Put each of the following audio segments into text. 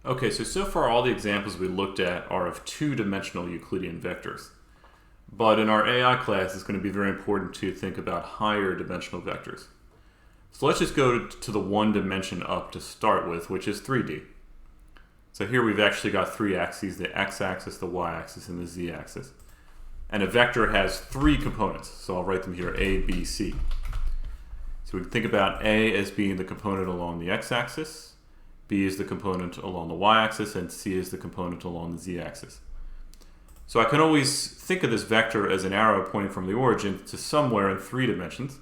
Okay, so far all the examples we looked at are of two-dimensional Euclidean vectors. But in our AI class, it's going to be very important to think about higher dimensional vectors. So let's just go to the one dimension up to start with, which is 3D. So here we've actually got three axes, the x-axis, the y-axis, and the z-axis. And a vector has three components, so I'll write them here, A, B, C. So we can think about A as being the component along the x-axis, B is the component along the y-axis, and C is the component along the z-axis. So I can always think of this vector as an arrow pointing from the origin to somewhere in 3 dimensions.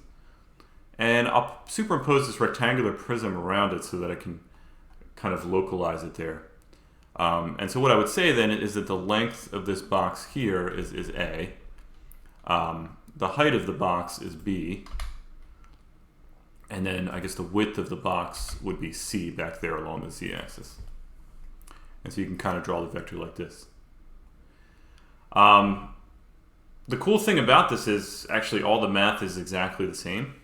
And I'll superimpose this rectangular prism around it so that I can kind of localize it there. And so what I would say then is that the length of this box here is A. The height of the box is B. And then I guess the width of the box would be C back there along the z-axis. And so you can kind of draw the vector like this. The cool thing about this is actually all the math is exactly the same.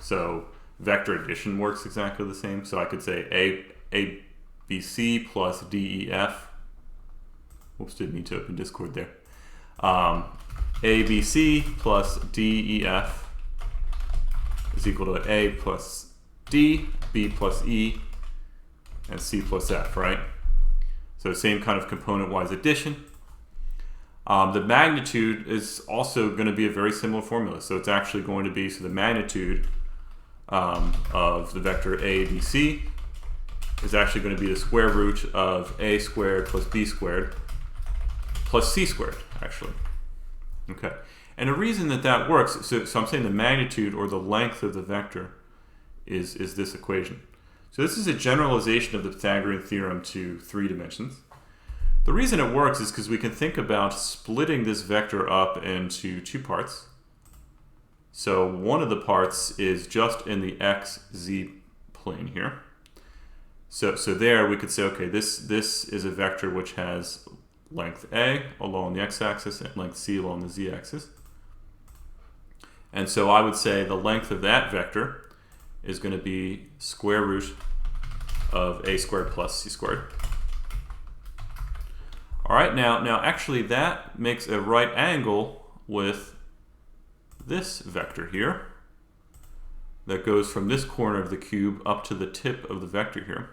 So vector addition works exactly the same. So I could say ABC plus DEF. Oops, didn't need to open Discord there. ABC plus DEF is equal to A plus D, B plus E, and C plus F, right? So same kind of component-wise addition. The magnitude is also going to be a very similar formula. So it's actually going to be, so the magnitude of the vector ABC is actually going to be the square root of A squared plus B squared plus C squared, actually. Okay. And the reason that that works, so I'm saying the magnitude or the length of the vector is this equation. So this is a generalization of the Pythagorean theorem to 3 dimensions. The reason it works is because we can think about splitting this vector up into 2 parts. So one of the parts is just in the xz plane here. So there we could say, okay, this is a vector which has length A along the x-axis and length C along the z-axis. And so I would say the length of that vector is going to be square root of A squared plus C squared. All right, now actually that makes a right angle with this vector here that goes from this corner of the cube up to the tip of the vector here.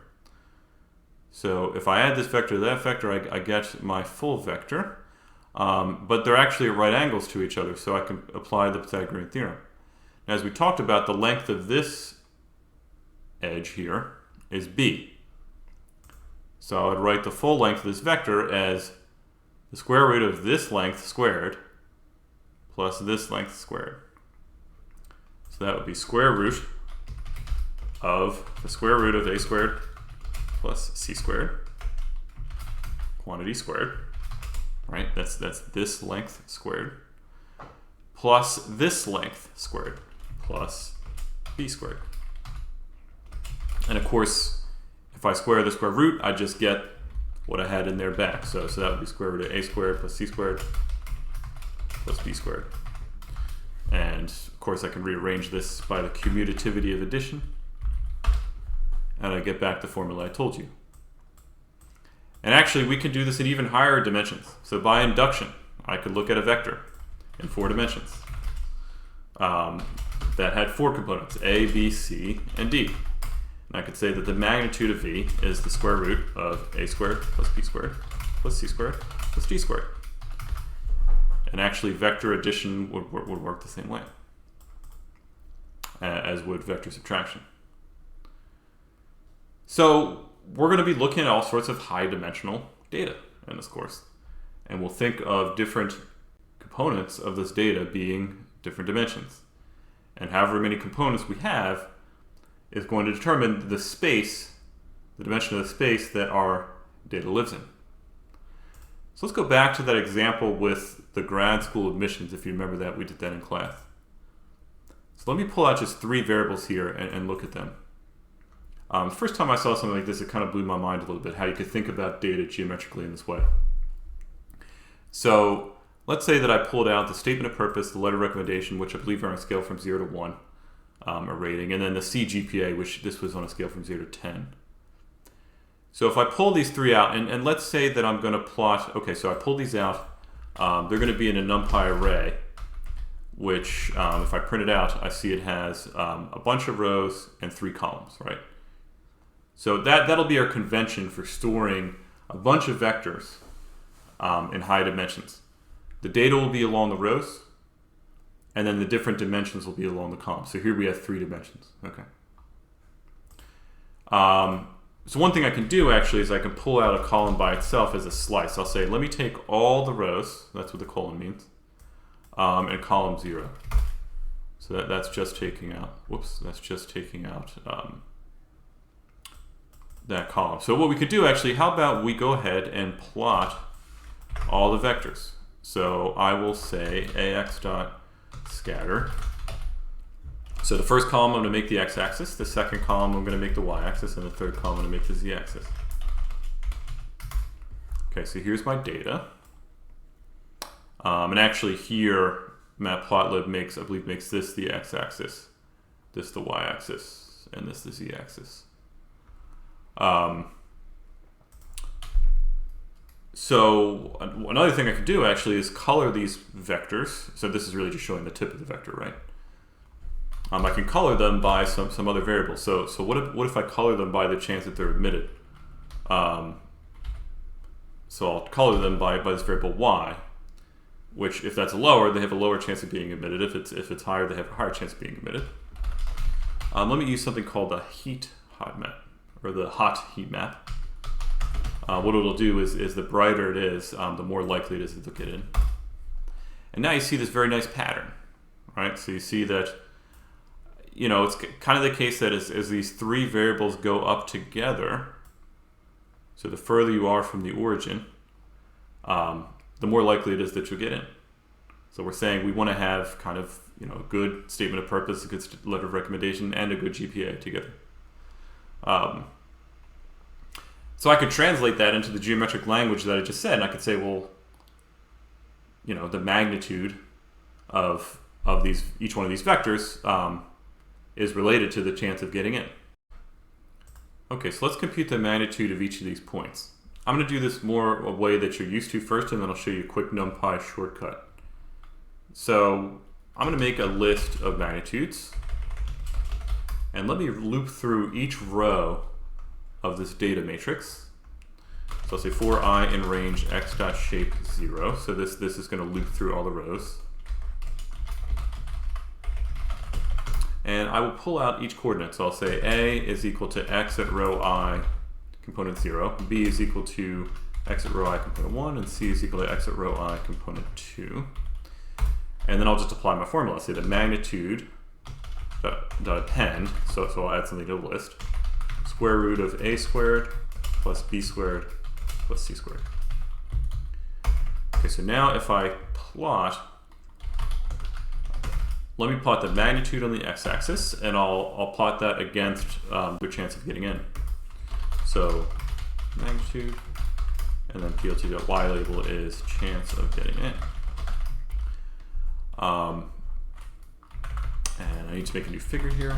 So if I add this vector to that vector, I get my full vector. But they're actually at right angles to each other, so I can apply the Pythagorean theorem. Now, as we talked about, the length of this edge here is B. So I would write the full length of this vector as the square root of this length squared plus this length squared. So that would be square root of the square root of A squared plus C squared, quantity squared. Right, that's this length squared plus this length squared plus B squared. And of course, if I square the square root, I just get what I had in there back. So that would be square root of A squared plus C squared plus B squared. And of course, I can rearrange this by the commutativity of addition. And I get back the formula I told you. And actually, we can do this at even higher dimensions. So by induction, I could look at a vector in 4 dimensions that had 4 components, A, B, C, and D. And I could say that the magnitude of V is the square root of A squared plus B squared plus C squared plus D squared. And actually, vector addition would work the same way as would vector subtraction. So we're going to be looking at all sorts of high-dimensional data in this course. And we'll think of different components of this data being different dimensions. And however many components we have is going to determine the space, the dimension of the space that our data lives in. So let's go back to that example with the grad school admissions. If you remember that, we did that in class. So let me pull out just 3 variables here and look at them. The first time I saw something like this, it kind of blew my mind a little bit, how you could think about data geometrically in this way. So let's say that I pulled out the statement of purpose, the letter of recommendation, which I believe are on a scale from 0 to 1, a rating, and then the CGPA, which this was on a scale from 0 to 10. So if I pull these three out, and let's say that I'm going to plot, okay, so I pull these out, they're going to be in a NumPy array, which if I print it out, I see it has a bunch of rows and 3 columns, right? So that'll be our convention for storing a bunch of vectors in high dimensions. The data will be along the rows, and then the different dimensions will be along the columns. So here we have 3 dimensions. Okay. So one thing I can do actually is I can pull out a column by itself as a slice. I'll say, let me take all the rows, that's what the colon means, and column 0. So that's just taking out, whoops, that's just taking out that column. So what we could do actually, how about we go ahead and plot all the vectors. So I will say ax.scatter. So the first column I'm going to make the x-axis, the second column I'm going to make the y-axis, and the third column I'm going to make the z-axis. Okay, so here's my data. And actually here, matplotlib makes, I believe, makes this the x-axis, this the y-axis, and this the z-axis. So another thing I could do actually is color these vectors. So this is really just showing the tip of the vector, right? I can color them by some other variables. So what if I color them by the chance that they're emitted? So I'll color them by this variable y, which if that's lower, they have a lower chance of being emitted. If it's higher, they have a higher chance of being emitted. Let me use something called the hot map, or the hot heat map. What it'll do is the brighter it is, the more likely it is that they'll get in. And now you see this very nice pattern, right? So you see that, you know, it's kind of the case that as these 3 variables go up together, so the further you are from the origin, the more likely it is that you'll get in. So we're saying we want to have kind of, you know, a good statement of purpose, a good letter of recommendation, and a good GPA together. So I could translate that into the geometric language that I just said, and I could say, well, you know, the magnitude of each one of these vectors is related to the chance of getting in. Okay, so let's compute the magnitude of each of these points. I'm going to do this more a way that you're used to first, and then I'll show you a quick NumPy shortcut. So I'm going to make a list of magnitudes, and let me loop through each row of this data matrix. So I'll say for I in range x.shape 0. So this is going to loop through all the rows. And I will pull out each coordinate. So I'll say A is equal to x at row I, component 0. B is equal to x at row I, component 1. And C is equal to x at row I, component 2. And then I'll just apply my formula. I'll say the magnitude dot append, so I'll add something to the list. Square root of a squared plus b squared plus c squared. Okay, so now if I plot, let me plot the magnitude on the x-axis, and I'll plot that against the chance of getting in. So magnitude, and then plt.y label is chance of getting in. And I need to make a new figure here.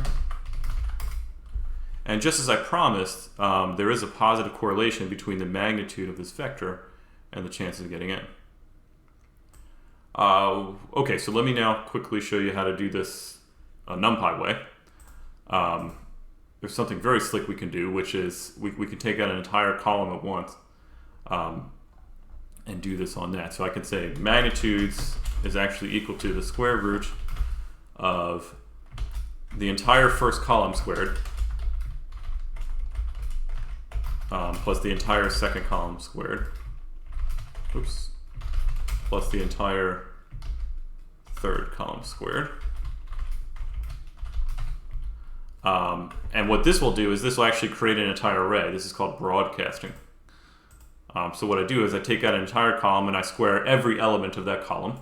And just as I promised, there is a positive correlation between the magnitude of this vector and the chances of getting in. Okay, so let me now quickly show you how to do this a NumPy way. There's something very slick we can do, which is we can take out an entire column at once and do this on that. So I can say magnitudes is actually equal to the square root of the entire first column squared plus the entire second column squared, oops, plus the entire third column squared. And what this will do is this will actually create an entire array. This is called broadcasting. So what I do is I take out an entire column and I square every element of that column.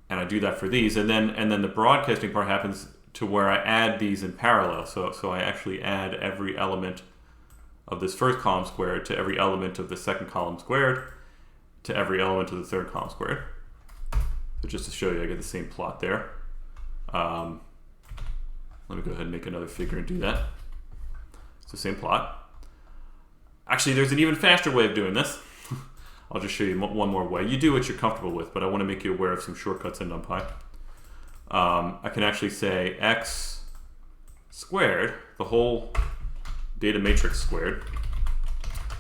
And I do that for these, and then the broadcasting part happens to where I add these in parallel. So I actually add every element of this first column squared to every element of the second column squared to every element of the third column squared. So just to show you, I get the same plot there. Let me go ahead and make another figure and do that. It's the same plot. Actually, there's an even faster way of doing this. I'll just show you one more way. You do what you're comfortable with, but I want to make you aware of some shortcuts in NumPy. I can actually say x squared, the whole data matrix squared,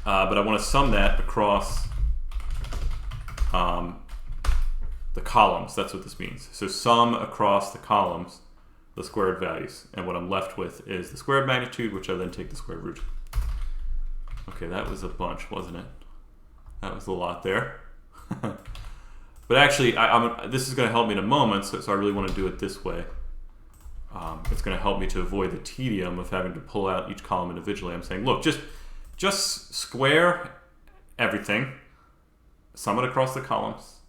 but I want to sum that across the columns. That's what this means. So sum across the columns the squared values, and what I'm left with is the squared magnitude, which I then take the square root. Okay, that was a bunch, wasn't it? That was a lot there. But actually, this is going to help me in a moment, so I really want to do it this way. It's going to help me to avoid the tedium of having to pull out each column individually. I'm saying, look, just square everything, sum it across the columns,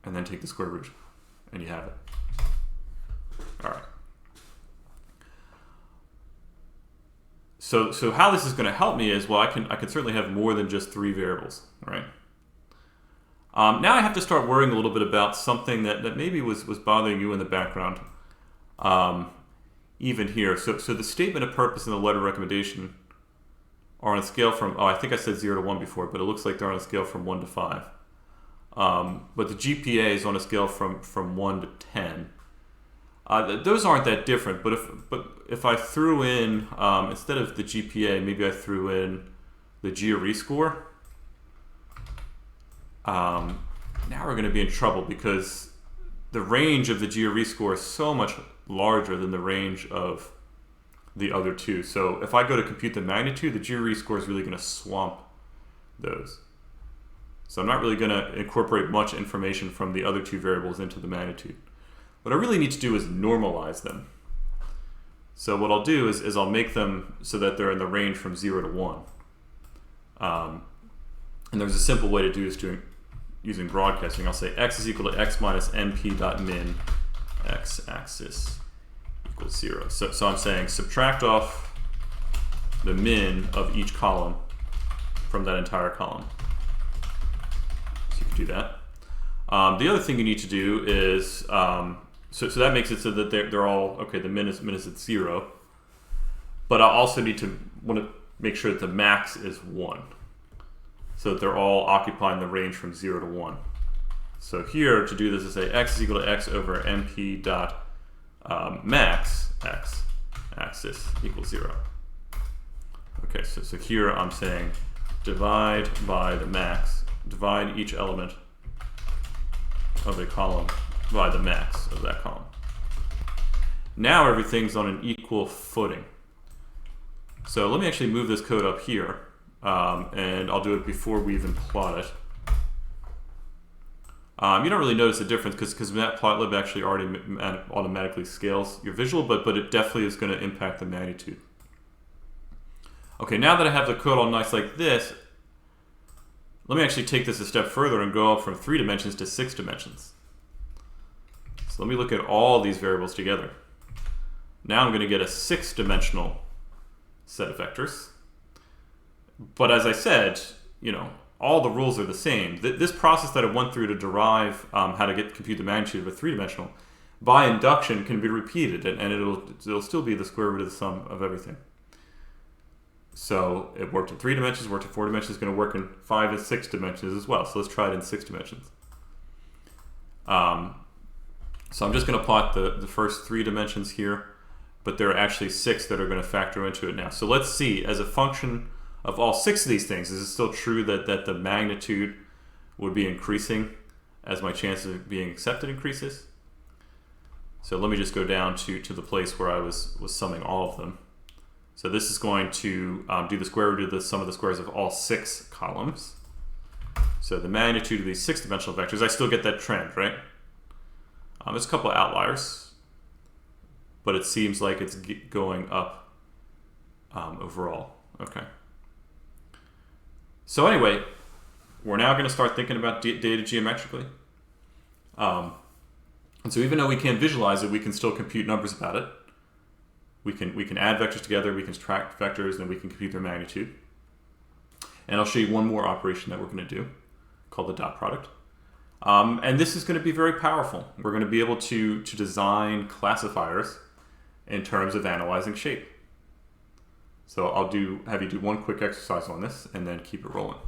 and then take the square root, and you have it. All right. So how this is going to help me is, well, I can certainly have more than just 3 variables, right? Now I have to start worrying a little bit about something that maybe was bothering you in the background, even here. So the statement of purpose and the letter of recommendation are on a scale from, I think I said 0 to 1 before, but it looks like they're on a scale from 1 to 5. But the GPA is on a scale from 1 to 10. Those aren't that different, but if I threw in, instead of the GPA, maybe I threw in the GRE score, now we're going to be in trouble because the range of the GRE score is so much larger than the range of the other two. So if I go to compute the magnitude, the GRE score is really going to swamp those. So I'm not really going to incorporate much information from the other 2 variables into the magnitude. What I really need to do is normalize them. So what I'll do is I'll make them so that they're in the range from 0 to 1. And there's a simple way to do this using broadcasting. I'll say x is equal to x minus np dot min x-axis equals 0. So I'm saying subtract off the min of each column from that entire column. So you can do that. The other thing you need to do is, so that makes it so that they're all, okay, the min is at 0. But I also want to make sure that the max is 1. So that they're all occupying the range from 0 to 1. So here, to do this, I say x is equal to x over np dot max x axis equals 0. Okay, so here I'm saying divide by the max, divide each element of a column by the max of that column. Now everything's on an equal footing. So let me actually move this code up here, and I'll do it before we even plot it. You don't really notice the difference because Matplotlib actually already automatically scales your visual, but it definitely is going to impact the magnitude. Okay, now that I have the code all nice like this, let me actually take this a step further and go up from 3 dimensions to 6 dimensions. So let me look at all these variables together. Now I'm going to get a 6-dimensional set of vectors. But as I said, all the rules are the same. This process that I went through to derive how to compute the magnitude of a 3-dimensional, by induction can be repeated, and it'll still be the square root of the sum of everything. So it worked in 3 dimensions, worked in 4 dimensions, it's going to work in 5 and 6 dimensions as well. So let's try it in 6 dimensions. So I'm just going to plot the first 3 dimensions here, but there are actually 6 that are going to factor into it now. So let's see, as a function of all 6 of these things, is it still true that the magnitude would be increasing as my chance of being accepted increases? So let me just go down to the place where I was summing all of them. So this is going to do the square root of the sum of the squares of all 6 columns. So the magnitude of these 6-dimensional vectors, I still get that trend, right? There's a couple of outliers, but it seems like it's going up overall. Okay. So anyway, we're now going to start thinking about data geometrically. And so even though we can't visualize it, we can still compute numbers about it. We can add vectors together, we can subtract vectors, and then we can compute their magnitude. And I'll show you one more operation that we're going to do called the dot product. And this is going to be very powerful. We're going to be able to design classifiers in terms of analyzing shape. So I'll have you do one quick exercise on this and then keep it rolling.